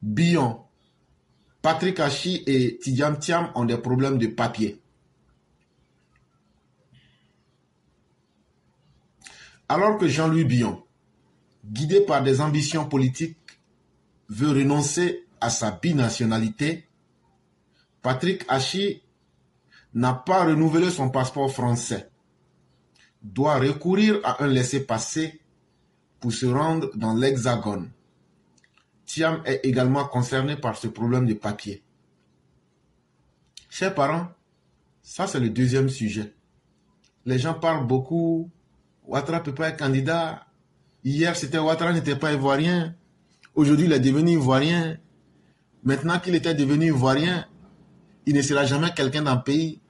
Billon, Patrick Hachi et Tidjam Thiam ont des problèmes de papier. Alors que Jean-Louis Billon, guidé par des ambitions politiques, veut renoncer à sa binationalité, Patrick Hachi n'a pas renouvelé son passeport français, doit recourir à un laissez-passer pour se rendre dans l'Hexagone. Thiam est également concerné par ce problème de papier. Chers parents, ça c'est le deuxième sujet. Les gens parlent beaucoup. Ouattara ne peut pas être candidat. Hier, c'était Ouattara n'était pas ivoirien. Aujourd'hui, il est devenu ivoirien. Maintenant qu'il était devenu ivoirien, il ne sera jamais quelqu'un dans le pays.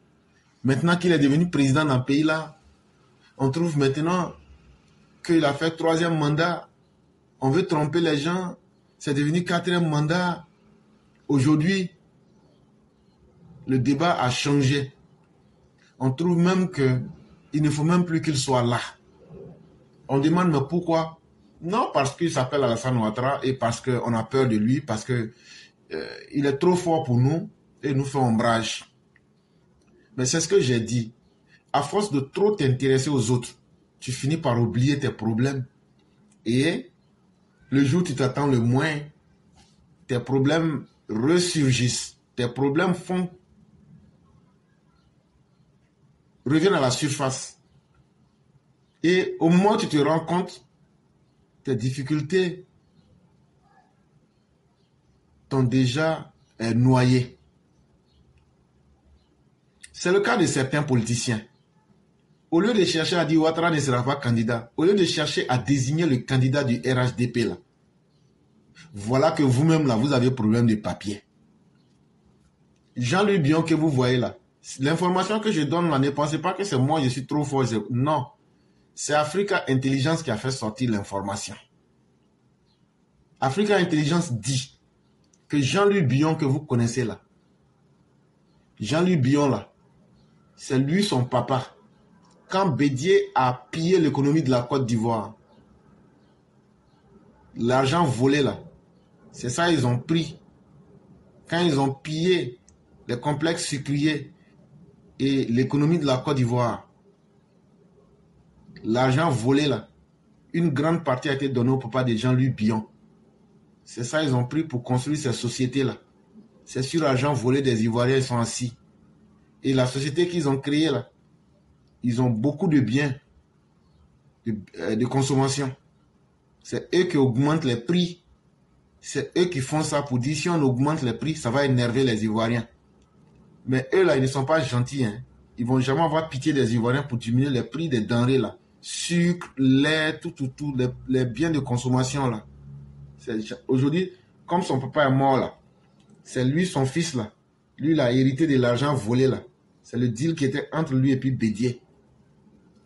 Maintenant qu'il est devenu président dans le pays là, on trouve maintenant qu'il a fait 3e mandat. On veut tromper les gens. C'est devenu 4e mandat. Aujourd'hui, le débat a changé. On trouve même qu'il ne faut même plus qu'il soit là. On demande mais pourquoi? Non, parce qu'il s'appelle Alassane Ouattara et parce qu'on a peur de lui, parce qu'il est trop fort pour nous et il nous fait ombrage. Mais c'est ce que j'ai dit. À force de trop t'intéresser aux autres, tu finis par oublier tes problèmes. Et le jour où tu t'attends le moins, tes problèmes ressurgissent. Tes problèmes reviennent à la surface. Et au moment où tu te rends compte, tes difficultés t'ont déjà noyé. C'est le cas de certains politiciens. Au lieu de chercher à dire Ouattara ne sera pas candidat, au lieu de chercher à désigner le candidat du RHDP là, voilà que vous-même là, vous avez problème de papier. Jean-Louis Billon que vous voyez là, l'information que je donne là, ne pensez pas que c'est moi, je suis trop fort. Non, c'est Africa Intelligence qui a fait sortir l'information. Africa Intelligence dit que Jean-Louis Billon que vous connaissez là, Jean-Louis Billon là, c'est lui son papa. Quand Bédié a pillé l'économie de la Côte d'Ivoire, l'argent volé là, c'est ça ils ont pris. Quand ils ont pillé les complexes sucriers et l'économie de la Côte d'Ivoire, l'argent volé là, une grande partie a été donnée au papa de Jean-Louis Billon. C'est ça ils ont pris pour construire ces sociétés là. C'est sur l'argent volé des Ivoiriens, ils sont assis. Et la société qu'ils ont créée là, ils ont beaucoup de biens de consommation. C'est eux qui augmentent les prix. C'est eux qui font ça pour dire si on augmente les prix, ça va énerver les Ivoiriens. Mais eux là, ils ne sont pas gentils. Hein. Ils ne vont jamais avoir pitié des Ivoiriens pour diminuer les prix des denrées là. Sucre, lait, tout, les biens de consommation là. Aujourd'hui, comme son papa est mort là, c'est lui, son fils là. Lui, il a hérité de l'argent volé là. C'est le deal qui était entre lui et puis Bédié.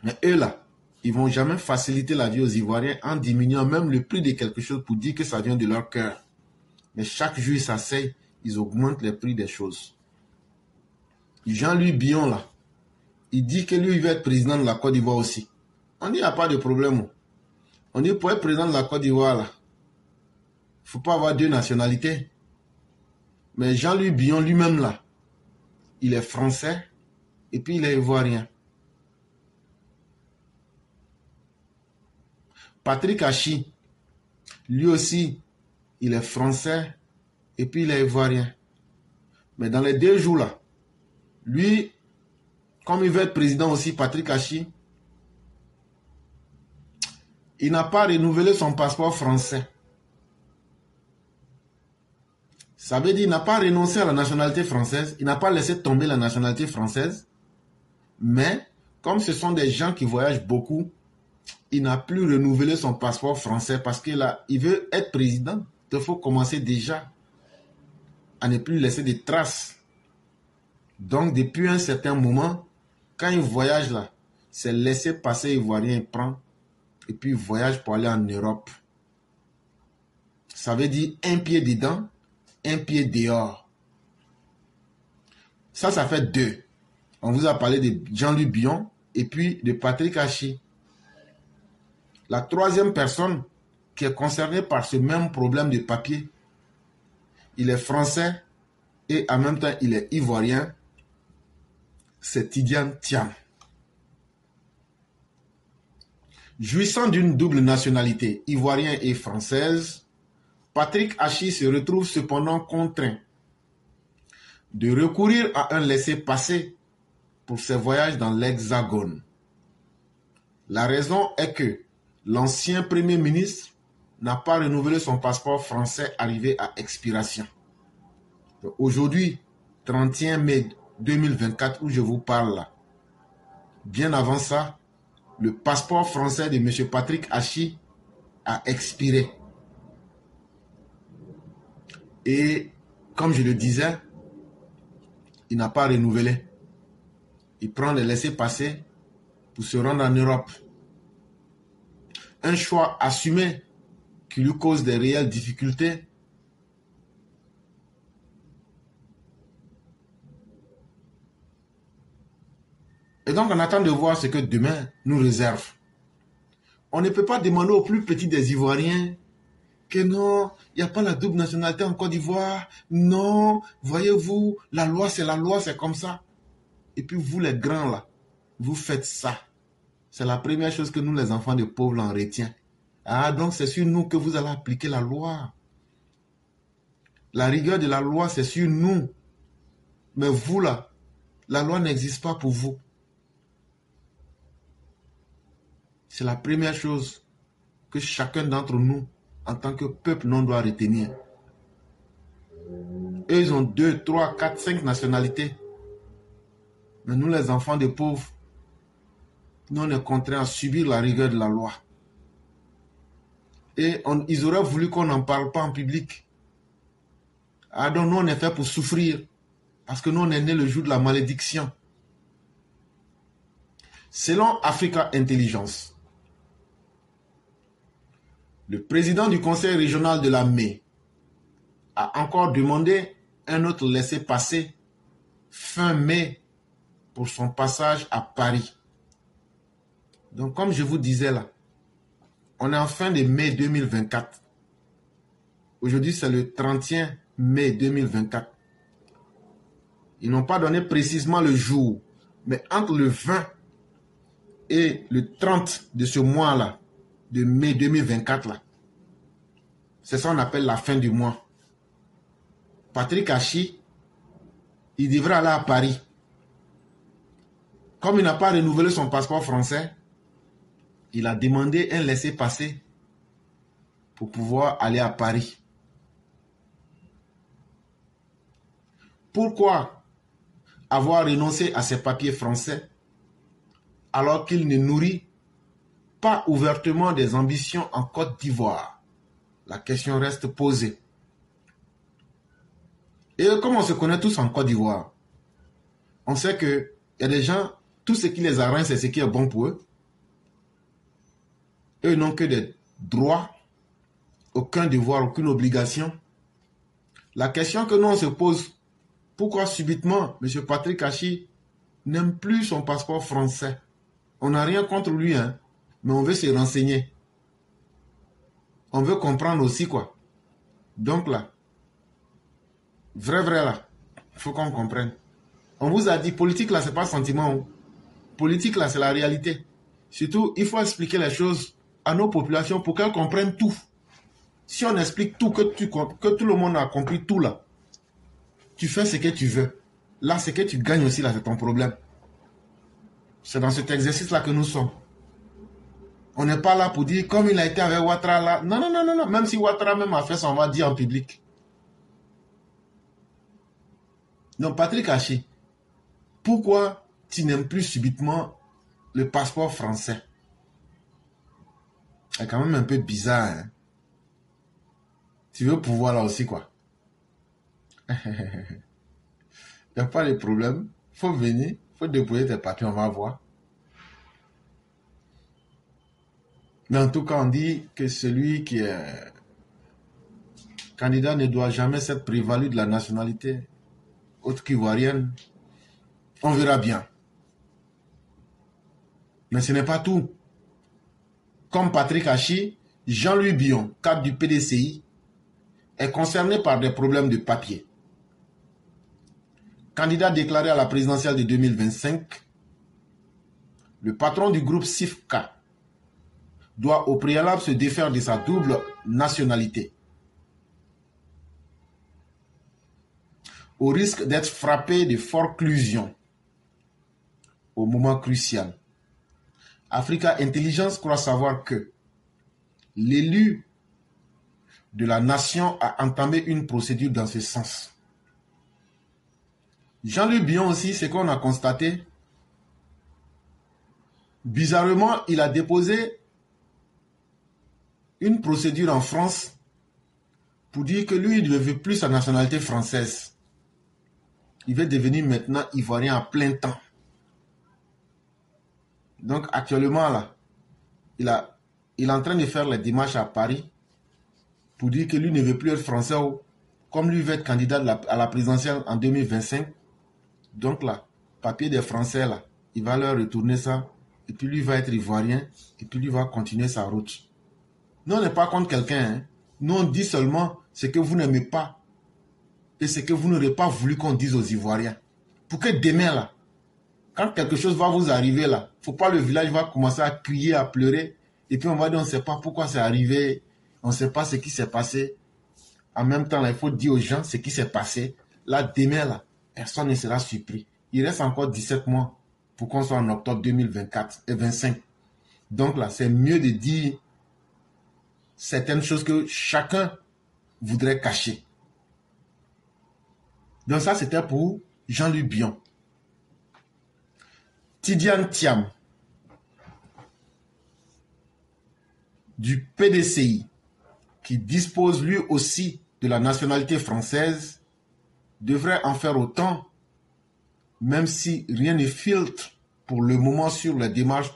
Mais eux là, ils ne vont jamais faciliter la vie aux Ivoiriens en diminuant même le prix de quelque chose pour dire que ça vient de leur cœur. Mais chaque jour, ils s'asseyent, ils augmentent les prix des choses. Jean-Louis Billon là, il dit que lui, il veut être président de la Côte d'Ivoire aussi. On dit, il n'y a pas de problème. On dit, pour être président de la Côte d'Ivoire là, il ne faut pas avoir 2 nationalités. Mais Jean-Louis Billon lui-même là, il est français et puis il est ivoirien. Patrick Hachi, lui aussi, il est français et puis il est ivoirien. Mais dans les 2 jours là, lui, comme il veut être président aussi, Patrick Hachi, il n'a pas renouvelé son passeport français. Ça veut dire qu'il n'a pas renoncé à la nationalité française, il n'a pas laissé tomber la nationalité française, mais comme ce sont des gens qui voyagent beaucoup, il n'a plus renouvelé son passeport français parce qu'il veut être président. Il faut commencer déjà à ne plus laisser de traces. Donc, depuis un certain moment, quand il voyage là, c'est laisser passer ivoirien, il prend, et puis il voyage pour aller en Europe. Ça veut dire un pied dedans, un pied dehors. Ça fait 2. On vous a parlé de Jean-Louis Billon et puis de Patrick Hachi. La 3e personne qui est concernée par ce même problème de papier, il est français et en même temps il est ivoirien. C'est Tidiane Thiam. Jouissant d'une double nationalité, ivoirienne et française, Patrick Hachi se retrouve cependant contraint de recourir à un laissez-passer pour ses voyages dans l'Hexagone. La raison est que l'ancien Premier ministre n'a pas renouvelé son passeport français arrivé à expiration. Aujourd'hui, 31 mai 2024, où je vous parle là, bien avant ça, le passeport français de M. Patrick Hachi a expiré. Et comme je le disais, il n'a pas renouvelé. Il prend les laissez-passer pour se rendre en Europe. Un choix assumé qui lui cause des réelles difficultés. Et donc on attend de voir ce que demain nous réserve. On ne peut pas demander aux plus petits des Ivoiriens que non, il n'y a pas la double nationalité en Côte d'Ivoire. Non, voyez-vous, la loi, c'est comme ça. Et puis vous les grands là, vous faites ça. C'est la première chose que nous les enfants de pauvres là, on retient. Ah, donc c'est sur nous que vous allez appliquer la loi. La rigueur de la loi, c'est sur nous. Mais vous là, la loi n'existe pas pour vous. C'est la première chose que chacun d'entre nous, en tant que peuple, non doit retenir. Eux, ils ont 2, 3, 4, 5 nationalités. Mais nous, les enfants des pauvres, nous, on est contraints à subir la rigueur de la loi. Et ils auraient voulu qu'on n'en parle pas en public. Ah, donc nous, on est fait pour souffrir. Parce que nous, on est né le jour de la malédiction. Selon Africa Intelligence, le président du conseil régional de la ME a encore demandé un autre laissez-passer fin mai pour son passage à Paris. Donc, comme je vous disais là, on est en fin de mai 2024. Aujourd'hui, c'est le 31 mai 2024. Ils n'ont pas donné précisément le jour, mais entre le 20 et le 30 de ce mois-là, de mai 2024, là, c'est ça qu'on appelle la fin du mois. Patrick Hachi, il devrait aller à Paris. Comme il n'a pas renouvelé son passeport français, il a demandé un laissez-passer pour pouvoir aller à Paris. Pourquoi avoir renoncé à ses papiers français alors qu'il ne nourrit pas ouvertement des ambitions en Côte d'Ivoire? La question reste posée. Et comme on se connaît tous en Côte d'Ivoire, on sait qu'il y a des gens, tout ce qui les arrange, c'est ce qui est bon pour eux. Eux n'ont que des droits, aucun devoir, aucune obligation. La question que nous on se pose, pourquoi subitement M. Patrick Hachi n'aime plus son passeport français? On n'a rien contre lui, hein, mais on veut se renseigner. On veut comprendre aussi quoi. Donc là, vrai là, il faut qu'on comprenne. On vous a dit, politique là, c'est pas sentiment. Politique là, c'est la réalité. Surtout, il faut expliquer les choses à nos populations pour qu'elles comprennent tout. Si on explique tout, que tout le monde a compris tout là, tu fais ce que tu veux. Là, ce que tu gagnes aussi, là, c'est ton problème. C'est dans cet exercice-là que nous sommes. On n'est pas là pour dire, comme il a été avec Ouattara là. Non, non, non, non, non. Même si Ouattara même a fait ça, on va dire en public. Donc, Patrick Hachi, pourquoi tu n'aimes plus subitement le passeport français? C'est quand même un peu bizarre, hein? Tu veux pouvoir là aussi, quoi. Il n'y a pas de problème. Il faut venir, il faut déployer tes papiers, on va voir. Mais en tout cas, on dit que celui qui est candidat ne doit jamais s'être prévalu de la nationalité autre qu'ivoirienne. On verra bien. Mais ce n'est pas tout. Comme Patrick Hachi, Jean-Louis Bion, cadre du PDCI, est concerné par des problèmes de papier. Candidat déclaré à la présidentielle de 2025, le patron du groupe SIFCA doit au préalable se défaire de sa double nationalité, au risque d'être frappé de forclusion au moment crucial. Africa Intelligence croit savoir que l'élu de la nation a entamé une procédure dans ce sens. Jean-Luc Bion aussi, ce qu'on a constaté, bizarrement, il a déposé une procédure en France pour dire que lui, il ne veut plus sa nationalité française. Il veut devenir maintenant ivoirien à plein temps. Donc actuellement, là, il est en train de faire les démarches à Paris pour dire que lui ne veut plus être français. Comme lui veut être candidat à la présidentielle en 2025, donc là, papier des Français, là, il va leur retourner ça, et puis lui va être ivoirien, et puis lui va continuer sa route. Nous, on n'est pas contre quelqu'un. Hein. Nous, on dit seulement ce que vous n'aimez pas, et ce que vous n'aurez pas voulu qu'on dise aux Ivoiriens. Pour que demain, là, quand quelque chose va vous arriver, là, faut pas le village va commencer à crier, à pleurer, et puis on va dire, on ne sait pas pourquoi c'est arrivé, on ne sait pas ce qui s'est passé. En même temps, là, il faut dire aux gens ce qui s'est passé. Là, demain, là, personne ne sera surpris. Il reste encore 17 mois pour qu'on soit en octobre 2024 et 25. Donc là, c'est mieux de dire certaines choses que chacun voudrait cacher. Donc ça, c'était pour Jean-Luc Bion. Tidjane Thiam, du PDCI, qui dispose lui aussi de la nationalité française, devrait en faire autant, même si rien ne filtre pour le moment sur les démarches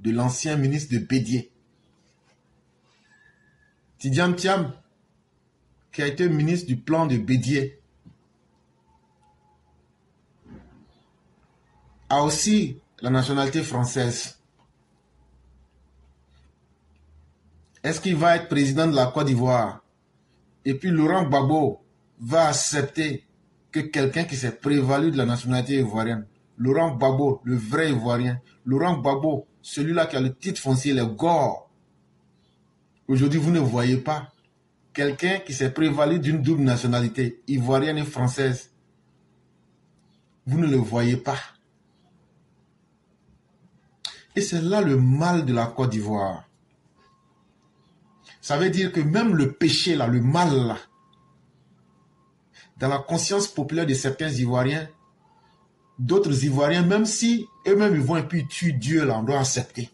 de l'ancien ministre de Bédié. Tidjane Thiam, qui a été ministre du plan de Bédié, a aussi la nationalité française. Est-ce qu'il va être président de la Côte d'Ivoire? Et puis Laurent Gbagbo va accepter que quelqu'un qui s'est prévalu de la nationalité ivoirienne, Laurent Gbagbo, le vrai Ivoirien, Laurent Gbagbo, celui-là qui a le titre foncier, les Gor. Aujourd'hui, vous ne voyez pas quelqu'un qui s'est prévalu d'une double nationalité, ivoirienne et française. Vous ne le voyez pas. Et c'est là le mal de la Côte d'Ivoire. Ça veut dire que même le péché, là, le mal, là, dans la conscience populaire de certains Ivoiriens, d'autres Ivoiriens, même si eux-mêmes ils vont et puis ils tuent Dieu, là, on doit accepter.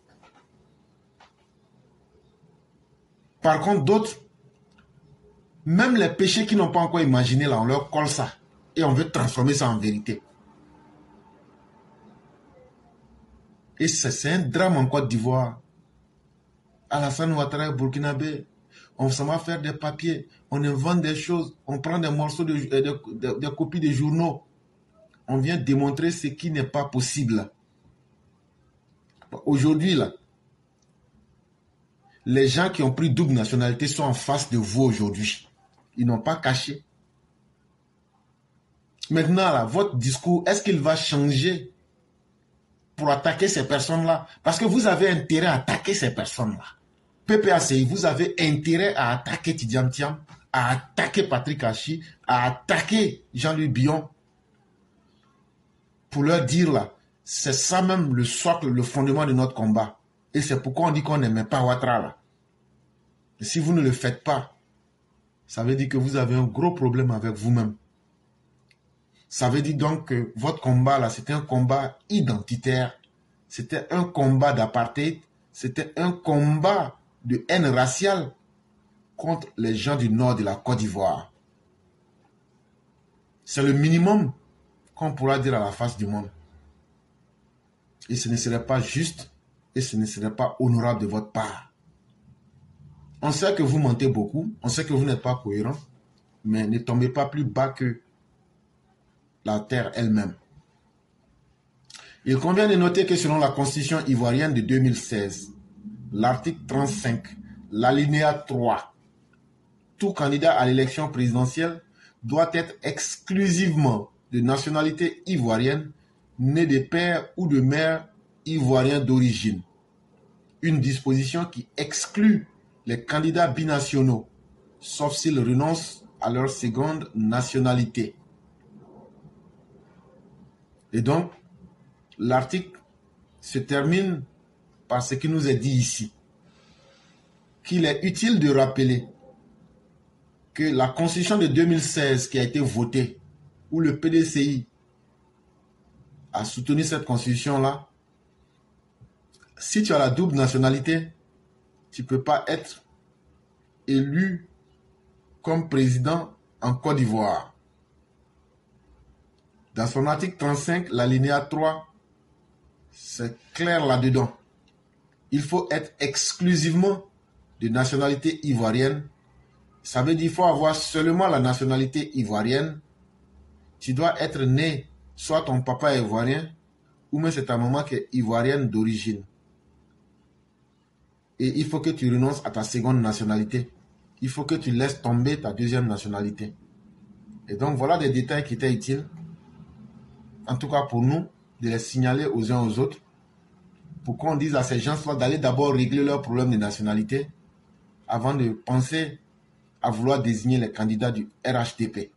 Par contre, d'autres, même les péchés qu'ils n'ont pas encore imaginés, là, on leur colle ça. Et on veut transformer ça en vérité. Et c'est un drame en Côte d'Ivoire. Alassane Ouattara, burkinabé, on s'en va faire des papiers, on invente des choses, on prend des morceaux, des copies de journaux. On vient démontrer ce qui n'est pas possible. Aujourd'hui, là, les gens qui ont pris double nationalité sont en face de vous aujourd'hui. Ils n'ont pas caché. Maintenant, là, votre discours, est-ce qu'il va changer pour attaquer ces personnes-là? Parce que vous avez intérêt à attaquer ces personnes-là. PPACI, vous avez intérêt à attaquer Tidjane Thiam, à attaquer Patrick Hachi, à attaquer Jean-Luc Bion, pour leur dire là, c'est ça même le socle, le fondement de notre combat. Et c'est pourquoi on dit qu'on n'aimait pas Ouattara là. Et si vous ne le faites pas, ça veut dire que vous avez un gros problème avec vous-même. Ça veut dire donc que votre combat là, c'était un combat identitaire, c'était un combat d'apartheid, c'était un combat de haine raciale contre les gens du nord de la Côte d'Ivoire. C'est le minimum qu'on pourra dire à la face du monde. Et ce ne serait pas juste et ce ne serait pas honorable de votre part. On sait que vous mentez beaucoup, on sait que vous n'êtes pas cohérent, mais ne tombez pas plus bas que la terre elle-même. Il convient de noter que selon la Constitution ivoirienne de 2016, l'article 35, l'alinéa 3, tout candidat à l'élection présidentielle doit être exclusivement de nationalité ivoirienne, né de père ou de mère ivoirien d'origine. Une disposition qui exclut les candidats binationaux, sauf s'ils renoncent à leur seconde nationalité. Et donc, l'article se termine par ce qui nous est dit ici, qu'il est utile de rappeler que la Constitution de 2016 qui a été votée, où le PDCI a soutenu cette Constitution-là, si tu as la double nationalité, tu ne peux pas être élu comme président en Côte d'Ivoire. Dans son article 35, l'alinéa 3, c'est clair là-dedans. Il faut être exclusivement de nationalité ivoirienne. Ça veut dire qu'il faut avoir seulement la nationalité ivoirienne. Tu dois être né, soit ton papa est ivoirien, ou même c'est ta maman qui est ivoirienne d'origine. Et il faut que tu renonces à ta seconde nationalité. Il faut que tu laisses tomber ta deuxième nationalité. Et donc voilà des détails qui étaient utiles, en tout cas pour nous, de les signaler aux uns aux autres, pour qu'on dise à ces gens-là d'aller d'abord régler leurs problèmes de nationalité, avant de penser à vouloir désigner les candidats du RHDP.